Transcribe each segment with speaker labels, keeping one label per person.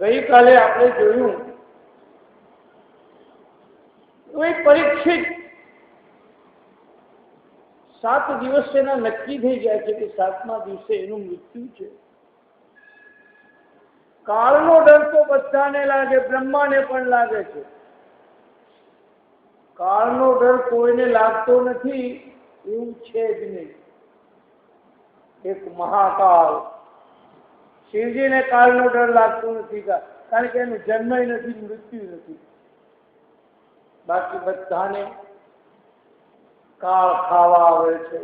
Speaker 1: ગઈકાલે આપણે જોયું એ પરીક્ષિત 7 દિવસ એના નક્કી થઈ ગયા છે કે 7મા દિવસે એનું મૃત્યુ છે. કાળનો ડર તો બધાને લાગે, બ્રહ્માને પણ લાગે છે. કાળનો ડર કોઈને લાગતો નથી એવું છે જ નહીં. એક મહાકાળ, શિવજીને કાળનો ડર લાગતો નથી, કારણ કે એનો જન્મ નથી, મૃત્યુ નથી. બાકી બધાને કાળ ખાવા આવે છે.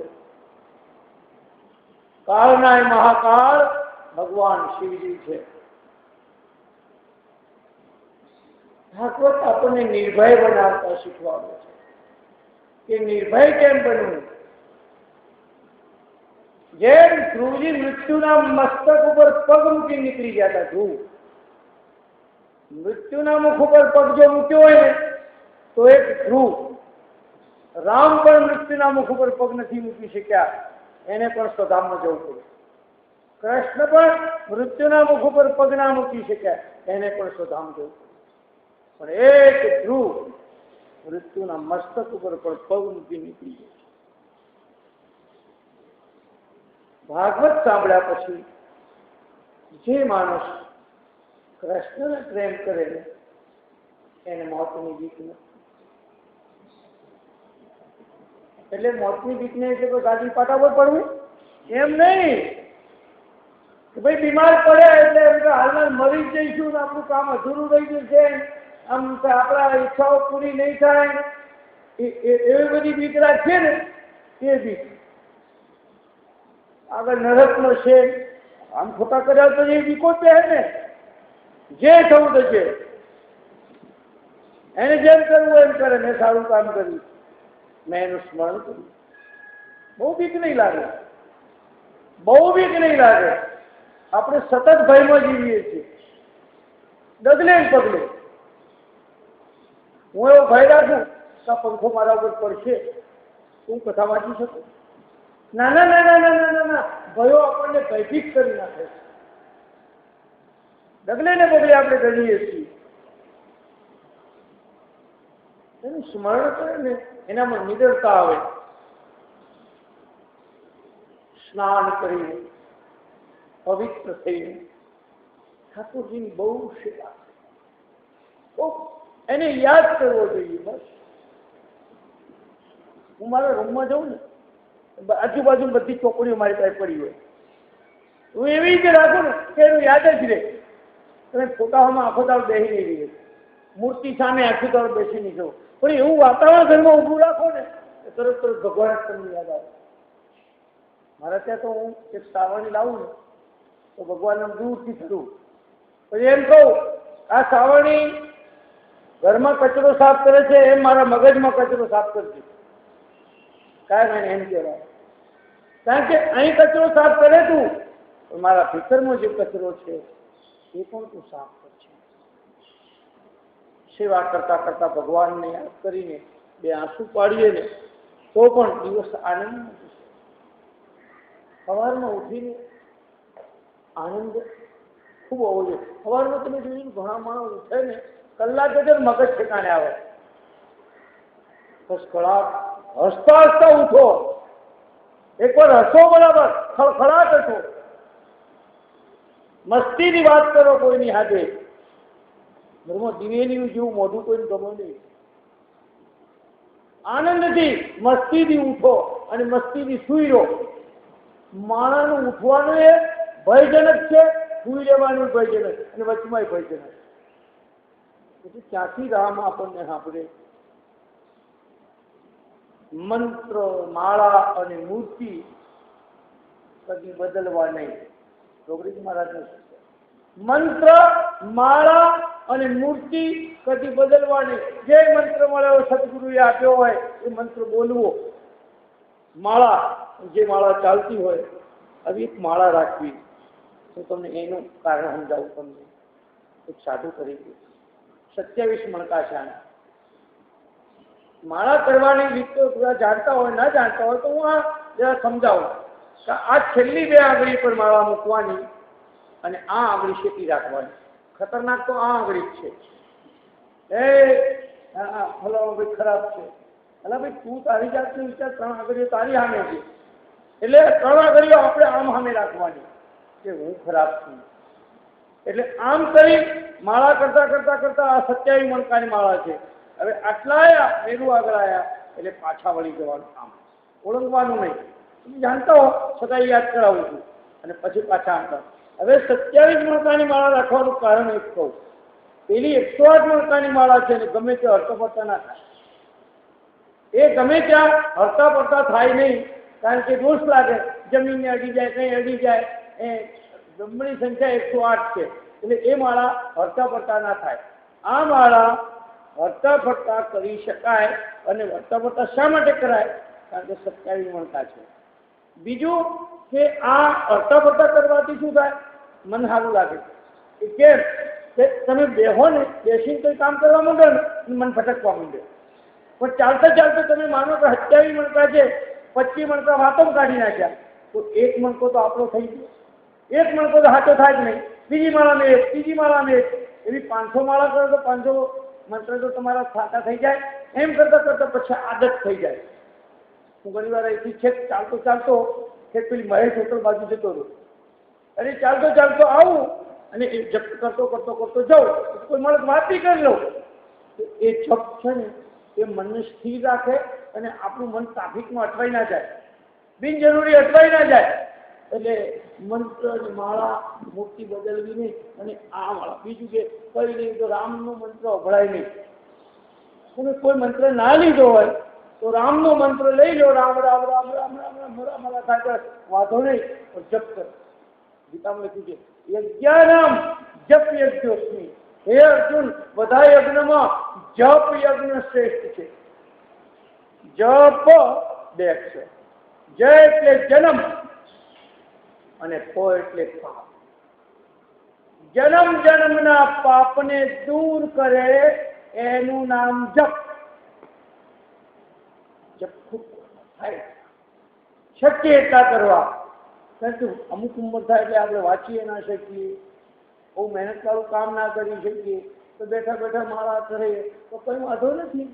Speaker 1: કાળના મહાકાળ ભગવાન શિવજી છે. ભાગવત આપણને નિર્ભય બનાવતા શીખવાડે છે કે નિર્ભય કેમ બનવું. જેમ ધ્રુવજી મૃત્યુના મસ્તક ઉપર પગ મૂકી નીકળી ગયા હતા. ધ્રુવ મૃત્યુના મુખ ઉપર પગ જો મૂક્યો હોય ને તો એક ધ્રુવ. રામ પણ મૃત્યુના મુખ ઉપર પગ નથી મૂકી શક્યા, એને પણ સ્વધામમાં જવું પડ્યું. કૃષ્ણ પણ મૃત્યુના મુખ ઉપર પગ ના મૂકી શક્યા, એને પણ સ્વધામ જવું પડ્યું. પણ એક ધ્રુવ મૃત્યુના મસ્તક ઉપર પણ પગ મૂકી નીકળી ગયો. ભાગવત સાંભળ્યા પછી જે માણસ કૃષ્ણને પ્રેમ કરે એને મોતની બીક નથી. એટલે મોતની બીક ને એટલે કોઈ ગાડી પાટા પર પડવું એમ નહીં કે ભાઈ બીમાર પડે એટલે હાલમાં મરી જ જઈશું ને આપણું કામ અધૂરું રહી જશે, આમ આપણા ઈચ્છાઓ પૂરી નહીં થાય એવી બધી બીક રાખીએ ને એ બીક. આગળ નરકનો છે આમ ખોટા કર્યા તો એ બીકો છે ને, જે થવું થશે એને જેમ કરવું એમ કરે. મેં સારું કામ કર્યું, મેં એનું સ્મરણ કર્યું, બહુ બીક નહીં લાગે, બહુ બીક નહીં લાગે. આપણે સતત ભયમાં જીવીએ છીએ, ડગલે પગલે. હું એવો ભય રાખું કે પંખો મારા ઉપર પડશે, હું કથા વાંચી શકું? ના ના ના ના ના ના ના, ભયો આપણને ભયભીત કરી નાખે છે. ડગલે ને પગલે આપણે ડરીએ છીએ. એનું સ્મરણ કરે ને એનામાં નિડરતા આવે. સ્નાન કરીને પવિત્ર થઈને ઠાકોરજીની બહુ સેવા, એને યાદ કરવો જોઈએ. બસ હું મારા રૂમમાં જાઉં ને, આજુબાજુ બધી ચોપડીઓ મારી પાસે પડી હોય, હું એવી રીતે રાખું ને કે એનું યાદ જ રહે. તમે ફોટાઓમાં આખો દાળ બેસી નહીં રહી, મૂર્તિ સામે આખી દાળ બેસી નહીં જવું, પણ એવું વાતાવરણ ઘરમાં ઊભું રાખો ને તરત ભગવાન તમને યાદ આવે. મારા ત્યાં તો હું એક સાવરણી લાવું ને તો ભગવાનને દૂરથી થતું, પછી એમ કહું આ સાવરણી ઘરમાં કચરો સાફ કરે છે એમ મારા મગજમાં કચરો સાફ કરશે. કાંઈ મને એમ કહેવાય, કારણ કે અહીં કચરો સાફ કરે તું, મારા ભીતરમાં જે કચરો છે એ પણ તું સાફ કરશે. સેવા કરતા કરતા ભગવાનને યાદ કરીને બે આંસુ પાડીએ ને તો પણ દિવસ આનંદ. સવારમાં ઉઠીને આનંદ ખૂબ હોવો જોઈએ. સવારમાં તમે જોયું ઘણા માણસ ઉઠે ને કલાક જ મગજ ઠેકાણે આવે, બસ કલાક હસતા હસતા ઉઠો. એકવાર હસો બરાબર, ખળખળાટ હસો, મસ્તીની વાત કરો કોઈની હાથે. ઘરમાં દિવેલી જેવું મોઢું કોઈને ગમે નહીં. આનંદથી મસ્તીથી ઉઠો અને મસ્તીથી સુઈ રહો. માણાનું ઉઠવાનું એ ભયજનક છે, સુઈ રહેવાનું ભયજનક, અને વચમાં ભયજનક. પછી ક્યાંથી રામ આપણને સાંભળે? મંત્ર, માળા અને મૂર્તિ કદી બદલવા નહીં. રોગરીજી મહારાજ મંત્ર, માળા અને મૂર્તિ કદી બદલવા નહીં. જે મંત્ર મળ્યો સદગુરુએ આપ્યો હોય એ મંત્ર બોલવો. માળા, જે માળા ચાલતી હોય આવી એક માળા રાખવી. તો તમને એનું કારણ સમજાવું. તમને એક સાધુ કરી 27 મણકા છે. માળા કરવાની રીત તો જાણતા હોય, ના જાણતા હોય તો હું આ જરા સમજાવું. આ છેલ્લી 2 આંગળી પર માળા મૂકવાની અને આ આંગળી શેકી રાખવાની. ખતરનાક તો આ આંગળી જ છે. હલો ભાઈ ખરાબ છે. એટલે ભાઈ તું તારી જાતનું વિચાર, 3 આંગળીઓ તારી સામે છે, એટલે 3 આંગળીઓ આપણે આમ સામે રાખવાની કે હું ખરાબ છું. એટલે આમ કરી માળા કરતા કરતા કરતા આ 27 મણકાની માળા છે. હવે આટલા આવ્યા, મેરું આગળ આવ્યા એટલે પાછા વળી જવાનું, આમ ઓળંગવાનું નહીં. તમે જાણતા હો છતાં યાદ કરાવું છું અને પછી પાછા આવતા. હવે 27 મણકાની માળા રાખવાનું કારણ એક કહું. પેલી 108 મણકાની માળા છે ને ગમે તે હરતા પડતા ના થાય. એ ગમે ત્યાં હરતા પડતા થાય નહીં, કારણ કે દોષ લાગે, જમીનને અડી જાય, કંઈ અડી જાય. એ જમણી સંખ્યા 108 છે એટલે એ માળા હરતા પડતા ના થાય. આ માળા હરતા ફરતા કરી શકાય. અને હરતા ફરતા શા માટે કરાય? કારણ કે 27 મણકા છે. બીજું કે આ હરતા ફરતા કરવાથી શું થાય? મન સારું લાગે. એ કેમ કે તમે બેહો ને, બેસીને કોઈ કામ કરવા માંડો ને મન ભટકવા માંડે. પણ ચાલતા ચાલતા તમે માનો કે 27 મણકા છે, 25 મણકા વાતો કાઢી નાખ્યા, તો 1 મણકો તો આપણો થઈ ગયો. 1 મણકો તો સાચો થાય જ નહીં. બીજી માળામાં 1, ત્રીજી માળામાં 1, એવી 500 માળા કરો તો 500 મંત્ર તો તમારા સાચા થઈ જાય. એમ કરતા કરતા પછી આદત થઈ જાય. હું ઘણી વાર અહીંથી છેક ચાલતો ચાલતો છેક પેલી મહેશ હોટલ બાજુ જતો રહ્યો. અરે ચાલતો ચાલતો આવું અને એ જપ કરતો કરતો કરતો જાઉં, કોઈ મળે વાત બી કરી લઉં. એ જપ છે ને એ મનને સ્થિર રાખે અને આપણું મન ટ્રાફિકમાં અટવાઈ ના જાય, બિનજરૂરી અટવાઈ ના જાય. એટલે મંત્ર અને માળા મૂર્તિ બદલવી નહીં. અને આ માળા બીજું કે કઈ નહીં તો રામનો મંત્ર અભળાય નહીં. તમે કોઈ મંત્ર ના લીધો હોય તો રામનો મંત્ર લઈ લો, રામ રામ રામ રામ રામ રામ રામ રામ થાય વાંધો નહીં, પણ જપ કરો. ગીતામાં લખ્યું છે યજ્ઞાનામ જપ યજ્ઞોસ્મિ. હે અર્જુન, બધા યજ્ઞમાં જપ યજ્ઞ શ્રેષ્ઠ છે. જપ 2 અક્ષર. જય એટલે જન્મ અને પ એટલે પાપ. જન્મ જન્મના પાપને દૂર કરે એનું નામ જપ. જપ ખૂબ થાય, શક્ય એટલા કરવા. કારણ કે અમુક ઉંમર થાય એટલે આપણે વાંચીએ ના શકીએ, બહુ મહેનત વાળું કામ ના કરી શકીએ, તો બેઠા બેઠા માળા કરીએ તો કોઈ વાંધો નથી.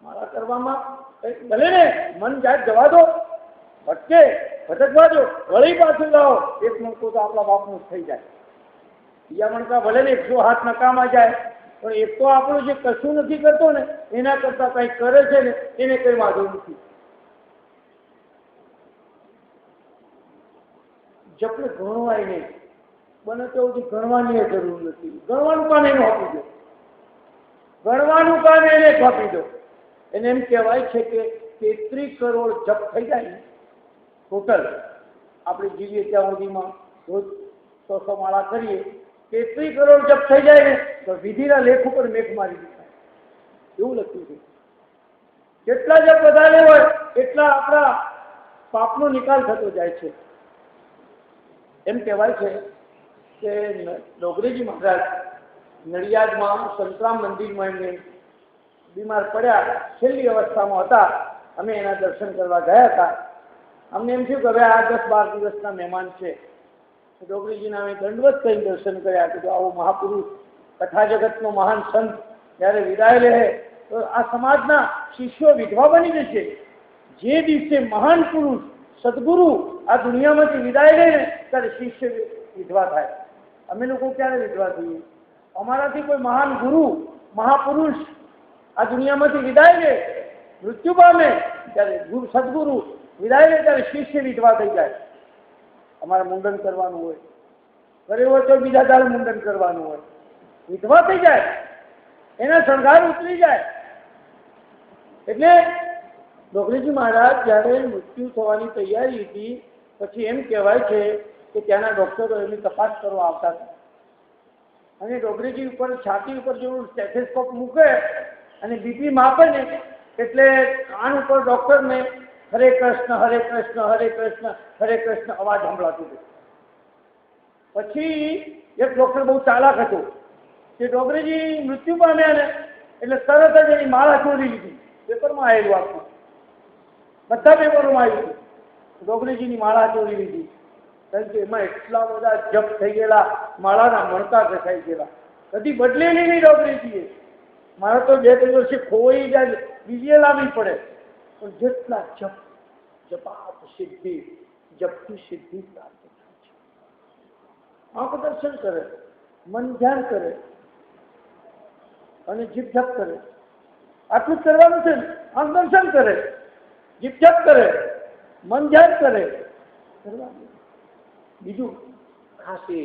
Speaker 1: માળા કરવામાં ભલે ને મન જાય જવા દો, ભટકે ભટકવા દો, વળી પાછું લાવો. 1 મણકો તો આપણા બાપનું થઈ જાય. બીજા મણકા ભલે ને 108 નકામાં જાય, પણ એક તો આપણું જે કશું નથી કરતો ને એના કરતા કંઈક કરે છે ને એને કઈ વાંધો નથી. જપને ગણવાય નહીં, બને તો ગણવાની જરૂર નથી. ગણવાનું કામ એનું આપી દો, ગણવાનું કામ એને આપી દો. એને એમ કહેવાય છે કે 33 કરોડ જપ થઈ જાય ને ટોટલ, આપણે જીવીએ ત્યાં સુધીમાં રોજ 100 માળા કરીએ, 33 કરોડ જપ થઈ જાય ને તો વિધિના લેખ ઉપર મેઘ મારી દીધા એવું લખ્યું છે. જેટલા જપ વધારે હોય એટલા આપણા પાપનો નિકાલ થતો જાય છે. એમ કહેવાય છે કે ડોગરેજી મહારાજ નડિયાદમાં સંતરામ મંદિરમાં એમને બીમાર પડ્યા, છેલ્લી અવસ્થામાં હતા. અમે એના દર્શન કરવા ગયા હતા. અમને એમ થયું કે હવે આ 10-12 દિવસના મહેમાન છે. ડોગરીજીના અમે દંડવત કરીને દર્શન કર્યા કે જો આવો મહાપુરુષ, કથા જગતનો મહાન સંત જ્યારે વિદાય લે તો આ સમાજના શિષ્યો વિધવા બની જશે. જે દિવસે મહાન પુરુષ સદગુરુ આ દુનિયામાંથી વિદાય લે ને ત્યારે શિષ્ય વિધવા થાય. અમે લોકો ક્યારે વિધવા થઈએ? અમારાથી કોઈ મહાન ગુરુ મહાપુરુષ આ દુનિયામાંથી વિદાય લે, મૃત્યુ પામે, ત્યારે સદગુરુ વિદાય લે ત્યારે શિષ્ય વિધવા થઈ જાય. અમારે મુંડન કરવાનું હોય, ઘરે હોય તો બીજા દાડે મુંડન કરવાનું હોય, વિધવા થઈ જાય, એના શણગાર ઉતરી જાય. એટલે ડોગરીજી મહારાજ જ્યારે મૃત્યુ થવાની તૈયારી હતી પછી એમ કહેવાય છે કે ત્યાંના ડોક્ટરો એની તપાસ કરવા આવતા હતા અને ડોગરીજી ઉપર છાતી ઉપર જેવું સ્ટેથેસ્કોપ મૂકે અને બીપી માપે ને એટલે કાન ઉપર ડોક્ટરને હરે કૃષ્ણ હરે કૃષ્ણ હરે કૃષ્ણ હરે કૃષ્ણ અવાજ સંભળાતું હતું. પછી એક ડોક્ટર બહુ ચાલાક હતો કે ડોગરીજી મૃત્યુ પામ્યા ને એટલે તરત જ એની માળા ચોરી લીધી. પેપરમાં આવેલું આખું, બધા પેપરોમાં આવ્યું. ડોગરીજીની માળા ચોરી લીધી કારણ કે એમાં એટલા બધા જપ થઈ ગયેલા, માળાના મણકા ઘસાઈ ગયેલા, કદી બદલેલી નહીં ડોગરીજીએ. મારે તો 2-3 વર્ષે ખોવાઈ જાય, બીજે લાવવી પડે. પણ જેટલા જપ, જપાપ સિદ્ધિ, જપથી સિદ્ધિ પ્રાપ્ત થાય છે. આંખ દર્શન કરે, મન ધ્યાન કરે અને જીભ જપ કરે. આટલું જ કરવાનું છે ને. આંખ દર્શન કરે, જીભ જપ કરે, મન ધ્યાન કરે, કરવાનું. બીજું ખાસ એ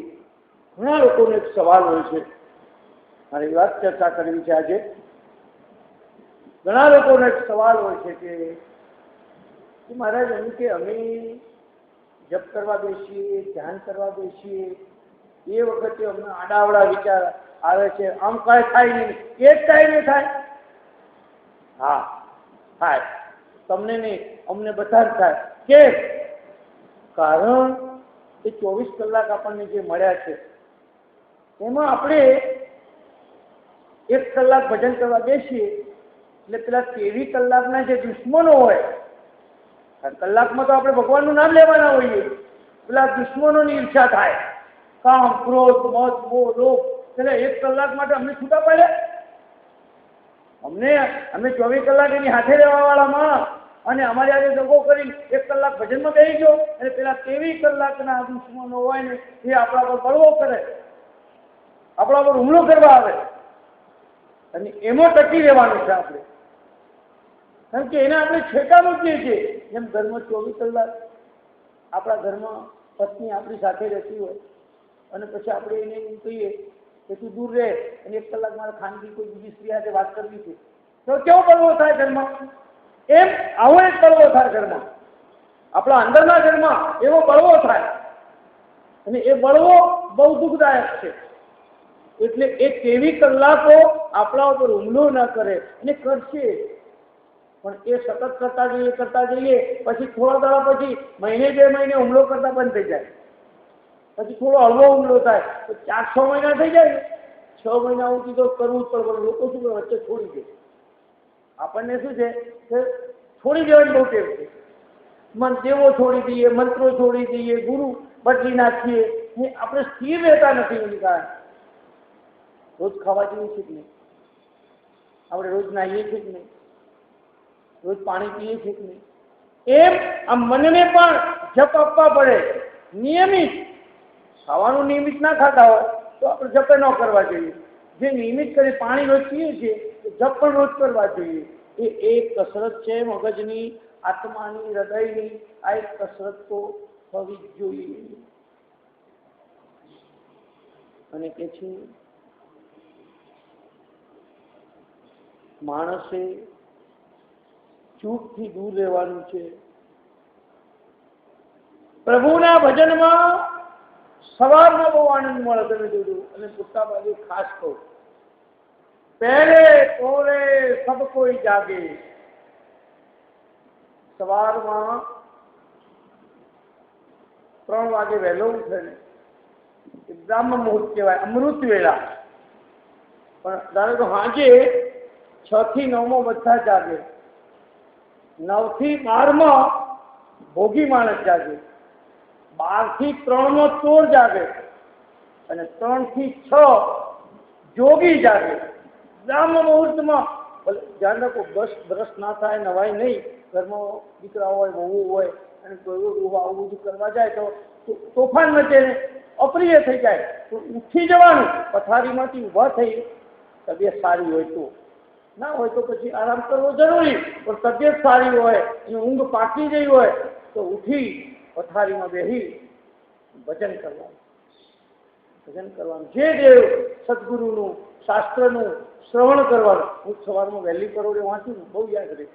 Speaker 1: ઘણા લોકોને એક સવાલ હોય છે, મારી વાત ચર્ચા કરવી છે આજે. ઘણા લોકોને એક સવાલ હોય છે કે મહારાજ એમ કે અમે જપ કરવા બેસીએ, ધ્યાન કરવા બેસીએ, એ વખતે અમને આડાવડા વિચાર આવે છે, આમ કાંઈ થાય નહીં, એ જ ટાઈમે થાય. હા થાય, તમને નહીં, અમને બધા જ થાય. કેમ? કારણ એ 24 કલાક આપણને જે મળ્યા છે એમાં આપણે 1 કલાક ભજન કરવા બેસીએ એટલે પેલા 23 કલાકના જે દુશ્મનો હોય, કલાકમાં તો આપણે ભગવાનનું નામ લેવાના હોઈએ, પેલા દુશ્મનોની ઈર્ષા થાય. કામ, ક્રોધ, મદ, મોહ, લોભ. એટલે 1 કલાક માટે અમને છૂટા પડ્યા. અમે 24 કલાક એની હાથે રહેવા વાળા માણસ, અને અમારી આજે દગો કરી 1 કલાક ભજનમાં બેસી ગયો, અને પેલા 23 કલાકના દુશ્મનો હોય ને એ આપણા પર બળવો કરે, આપણા પર હુમલો કરવા આવે, અને એમાં ટકી રહેવાનું છે આપણે. કારણ કે એને આપણે છેકા મૂકીએ છીએ. જેમ ઘરમાં 24 કલાક આપણા ઘરમાં પત્ની આપણી સાથે રહેતી હોય અને પછી આપણે એને એમ કહીએ કે તું દૂર રહે અને 1 કલાક મારે ખાનગી કોઈ બીજી સ્ત્રી સાથે વાત કરવી છે, તો કેવો બળવો થાય ઘરમાં? એમ આવો એક બળવો થાય ઘરમાં, આપણા અંદરના ઘરમાં એવો બળવો થાય, અને એ બળવો બહુ દુઃખદાયક છે. એટલે એ 23 કલાકો આપણા ઉપર હુમલો ન કરે, અને કરશે પણ એ સતત કરતા જઈએ, પછી થોડા દાડા પછી મહિને 2 મહિને હુમલો કરતા બંધ થઈ જાય, પછી થોડો હળવો હુમલો થાય તો 4-6 મહિના થઈ જાય. 6 મહિના સુધી તો કરવું જ પડે. લોકો શું કરે, વચ્ચે છોડી દે. આપણને શું છે કે છોડી દેવાની બહુ ટેવ છે. મન દેવો છોડી દઈએ, મંત્રો છોડી દઈએ, ગુરુ બદલી નાખીએ. આપણે સ્થિર રહેતા નથી. એની કારણે રોજ ખાવા જેવું છે કે નહીં, આપણે રોજ નાહીએ છીએ કે નહીં, રોજ પાણી પીએ છીએ કે નહીં, એમ આ મનને પણ જપ આપવા પડે. નિયમિત ખાવાનું નિયમિત ના ખાતા હોય તો આપણે જપે ન કરવા જોઈએ. જે નિયમિત કરી પાણી રોજ પીએ છીએ તો જપ પણ રોજ કરવા જોઈએ. એ એક કસરત છે મગજની, આત્માની, હૃદયની. આ એક કસરત તો થવી જ જોઈએ. અને કે છે માણસે ચૂપથી દૂર રહેવાનું છે. પ્રભુના ભજનમાં સવારમાં બહુ આનંદ મળે. તમે જોજો. અને પુસ્તક બાજુ ખાસ કહું, પહેલે કોરે સબ કોઈ જાગે. સવારમાં 3 વાગે વહેલો ઉઠે ને એ બ્રાહ્મ મુહૂર્ત કહેવાય, અમૃત વેળા. પણ ધારો તો સાંજે 6 થી 9 બધા જાગે, 9 થી 12 ભોગી માણસ જાગે, 12 થી 3 ચોર જાગે, અને 3 થી 6 જોગી જાગે. બ્રાહ્મ મુહૂર્તમાં ધ્યાન રાખો, બ્રશ ના થાય, નવાય નહીં. ઘરમાં દીકરા હોય, વહુ હોય, અને કોઈ આવું બધું કરવા જાય તો તોફાન મચે ને અપ્રિય થઈ જાય તો ઉઠી જવાનું. પથારીમાંથી ઊભા થઈ, તબિયત સારી હોય તો, ના હોય તો પછી આરામ કરવો જરૂરી. પણ તબિયત સારી હોય અને ઊંઘ પાકી ગઈ હોય તો ઉઠી પથારીમાં બેસી ભજન કરવાનું. ભજન કરવાનું. જે દેવ સદગુરુનું, શાસ્ત્રનું શ્રવણ કરવાનું. હું સવારમાં વહેલી પરોડે વાંચું ને બહુ યાદ રહે.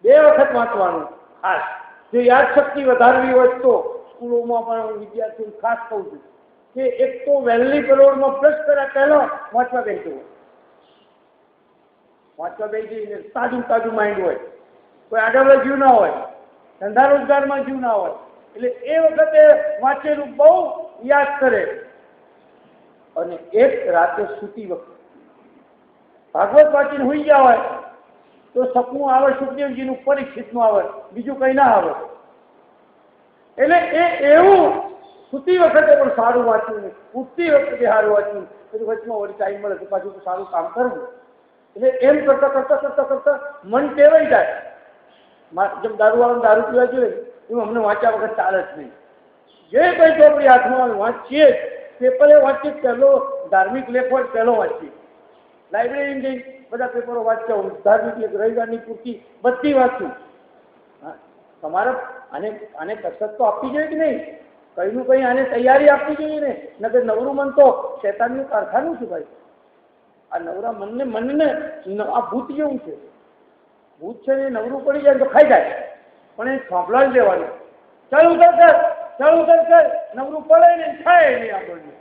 Speaker 1: 2 વખત વાંચવાનું ખાસ. જો યાદશક્તિ વધારવી હોય તો સ્કૂલોમાં પણ હું વિદ્યાર્થીઓને ખાસ કહું છું કે એક તો વહેલી પરોડમાં બ્રશ કર્યા પહેલા વાંચવા બેસી જવું. વાંચવા બેસી જઈને તાજું માઇન્ડ હોય, કોઈ આગળ જીવ ના હોય, ધંધા રોજગારમાં જીવ ના હોય, એટલે એ વખતે વાંચેલું બહુ યાદ કરે. અને એક રાતે સૂતી વખતે ભાગવત વાંચીને હોઈ ગયા હોય તો સપનું આવે સુખદેવજીનું, પરીક્ષિતનું આવે, બીજું કંઈ ના આવે. એટલે એ એવું સૂતી વખતે પણ સારું વાંચવું, ઉઠતી વખતે સારું વાંચવું, પછી વચમાં વળી ટાઈમ મળે તો પાછું સારું કામ કરવું. એટલે એમ કરતા મન ટેવાઈ જાય. જેમ દારૂવાળાને દારૂ પીવા જોઈએ એમ અમને વાંચ્યા વખત ચાલે જ નહીં. જે કંઈ ચોપડી હાથમાં વાંચીએ પેપરે વાંચીએ, પહેલો ધાર્મિક લેખ હોય પહેલો વાંચીએ. લાઇબ્રેરીમાં જઈ બધા પેપરો વાંચતા હું, ધાર્મિક લેખ રવિવારની પૂરતી બધી વાંચું. હા, તમારે આને કસરત તો આપવી જોઈએ કે નહીં? કંઈનું કંઈ આને તૈયારી આપવી જોઈએ ને. નકર નવરું મન તો શેતાનનું કારખાનું છે ભાઈ. આ નવરા મનને આ ભૂત જેવું છે. ભૂત છે ને નવરું પડી જાય તો ખાઈ જાય, પણ એ સાંભળાવી દેવાનું. ચાલુ કર નવરું પડે ને ખાય નહીં આપણને.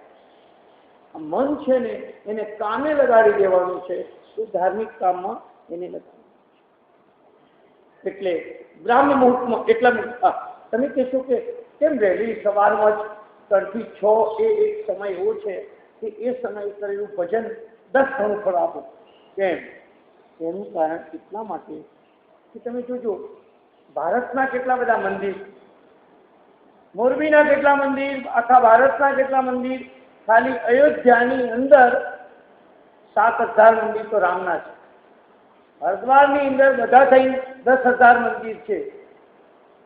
Speaker 1: આ મન છે ને એને કામે લગાડી દેવાનું છે, તો ધાર્મિક કામમાં એને લગાડવાનું. એટલે બ્રાહ્મ મુહૂર્તમાં એટલા તમે કહેશો કે કેમ વહેલી સવારમાં જ 3 થી 6 એ એક સમય એવો છે કે એ સમય કરેલું ભજન 10 ગણું ફળ આપો. કેમ? એનું કારણ એટલા માટે કે તમે જોજો ભારતના કેટલા બધા મંદિર, મોરબીના કેટલા મંદિર, આખા ભારતના કેટલા મંદિર, ખાલી અયોધ્યાની અંદર 7,000 મંદિર તો રામના છે. હરિદ્વારની અંદર બધા થઈ 10,000 મંદિર છે.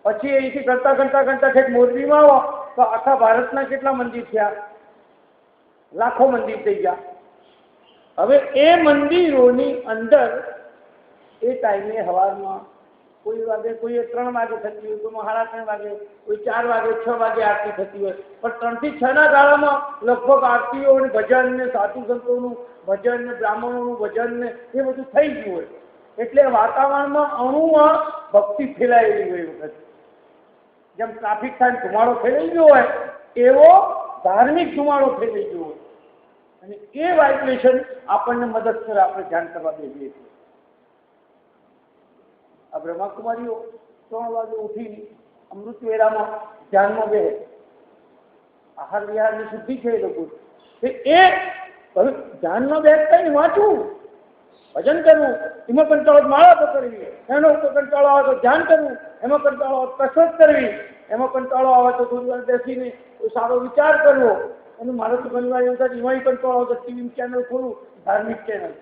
Speaker 1: પછી અહીંથી કરતા ઠેક મોરબીમાં આવો તો આખા ભારતના કેટલા મંદિર થયા? લાખો મંદિર થઈ ગયા. હવે એ મંદિરોની અંદર એ ટાઈમે સવારમાં કોઈ વાગે, કોઈ 3 વાગે થતી હોય, કોઈ 3:30 વાગે, કોઈ 4 વાગે, 6 વાગે આરતી થતી હોય, પણ 3 થી 6 ના ગાળામાં લગભગ આરતીઓ ને ભજન ને સાધુ સંતોનું ભજન ને બ્રાહ્મણોનું ભજન ને એ બધું થઈ ગયું હોય. એટલે વાતાવરણમાં અણુમાં ભક્તિ ફેલાયેલી હોય. વખત જેમ ટ્રાફિક થાય ધુમાડો ફેલાઈ ગયો હોય એવો ધાર્મિક ધુમાડો ફેલાઈ ગયો હોય. અને એ વાઇબ્રેશન આપણને મદદ કરે, આપણે ધ્યાન કરવા દઈએ છીએ. આ બ્રહ્માકુમારીઓ 3 વાગે ઉઠી અમૃત વેળામાં ધ્યાનમાં બે આહાર વિહારની શુદ્ધિ છે. એ લોકો ધ્યાનમાં બેસતા ને વાંચવું, ભજન કરવું, એમાં કંટાળો માળા પકડવી, એનો કંટાળો આવે તો ધ્યાન કરવું, એમાં કંટાળો આવે કસરત કરવી, એમાં કંટાળો આવે તો થોડી વાર બેસીને કોઈ સારો વિચાર કરવો. અને મારે તો ઘણી વાર એવું થાય એમાં કંટાળો આવે તો ટીવી ચેનલ ખોલું, ધાર્મિક ચેનલ,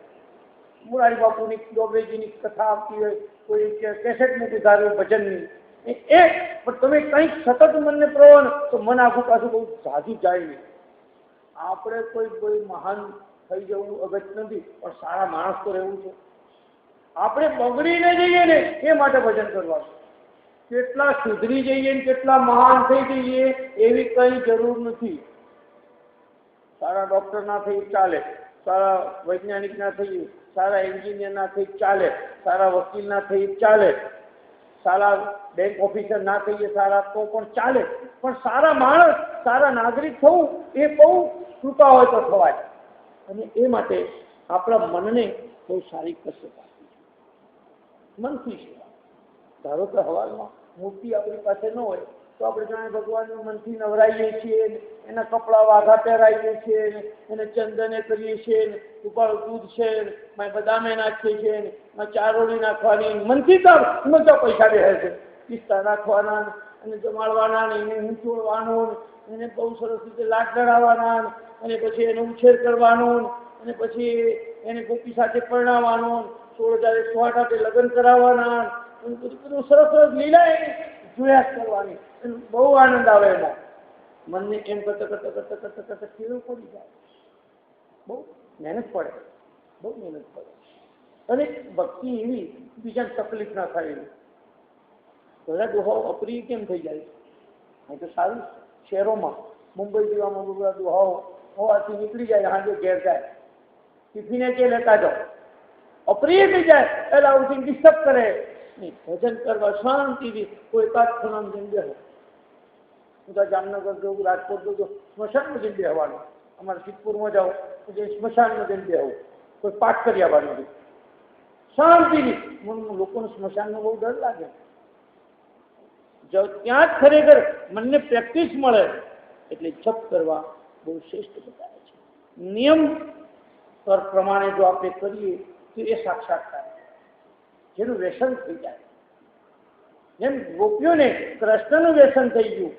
Speaker 1: મોરારી બાપુની ડોબરેજીની કથા આવતી હોય, કોઈ કેસેટ મૂકી ધાર્યું ભજનની. પણ તમે કંઈક સતત મનને પ્રવણ તો મન આખું પાછું બહુ ઝાઝું જાય નહીં. આપણે કોઈ મહાન થઈ જવું અગત્ય નથી, પણ સારા માણસ તો રહેવું છે. આપણે બગડીને જઈએ ને એ માટે ભજન કરવાનું. કેટલા સુધરી જઈએ ને કેટલા મહાન થઈ જઈએ એવી કઈ જરૂર નથી. સારા ડોક્ટર ના થઈ ચાલે, સારા વૈજ્ઞાનિક ના થઈ, સારા એન્જિનિયર ના થઈ ચાલે, સારા વકીલ ના થઈ ચાલે, સારા બેંક ઓફિસર ના થઈએ સારા તો પણ ચાલે, પણ સારા માણસ, સારા નાગરિક થવું એ બહુ કૃપા હોય તો થવાય. અને એ માટે આપણા મનને બહુ સારી કસરત આપવી છે. મનથી સેવા. ધારો કે હવારમાં મૂર્તિ આપણી પાસે ન હોય તો આપણે જાણે ભગવાનનું મનથી નવરાઈએ છીએ, એના કપડાં વાઘા પહેરાવીએ છીએ, એને ચંદને કરીએ છીએ, ઉપર દૂધ છે, બદામે નાખીએ છીએ, ચારોળી નાખવાની, મનથી તો એમાં તો પૈસા બેસે છે, પિસ્તા નાખવાના અને જમાડવાના, એને ઊંચોળવાનું, એને બહુ સરસ રીતે લાડ ચડાવવાના, અને પછી એનો ઉછેર કરવાનો, અને પછી એને ગોપી સાથે પરણાવવાનો, 16,000 સાથે લગ્ન કરાવવાના, બધું સરસ લીલા જોયા કરવાની. બહુ આનંદ આવે એમાં. મનને એમ કરતા કેવું પડી જાય. બહુ મહેનત પડે, બહુ મહેનત પડે. અને ભક્તિ એવી બીજાને તકલીફ ના થાય એવી. બધા દુહાઓ અપ્રિય કેમ થઈ જાય? અહીં તો સારું શહેરોમાં મુંબઈ જેવામાં બધા દુહાઓ હોવાથી નીકળી જાય, હાજર ઘેર જાય, ટિફિને કે લેતા જાઓ, અપ્રિય થઈ જાય, પેલા ઉઠીને ડિસ્ટર્બ કરે. ભજન કરવા શાંતિથી કોઈ એકાદ ખૂણામાં જઈને બેહો. હું તો જામનગર જવું, રાજકોટ જવું, સ્મશાનમાં જઈને બેહવાનું. અમારે સિદ્ધપુરમાં જાઓ તો સ્મશાનમાં જઈને બેહવું, કોઈ પાઠ કરી આવવાનું શાંતિથી. લોકોને સ્મશાનનો બહુ ડર લાગે. ત્યાં જ ખરેખર મનને પ્રેક્ટિસ મળે. એટલે જપ કરવા બહુ શ્રેષ્ઠ બતાવે છે. નિયમ પ્રમાણે જો આપણે કરીએ તો એ સાક્ષાત્કાર જેનું વ્યસન થઈ જાય. જેમ ગોપીઓને કૃષ્ણનું વ્યસન થઈ ગયું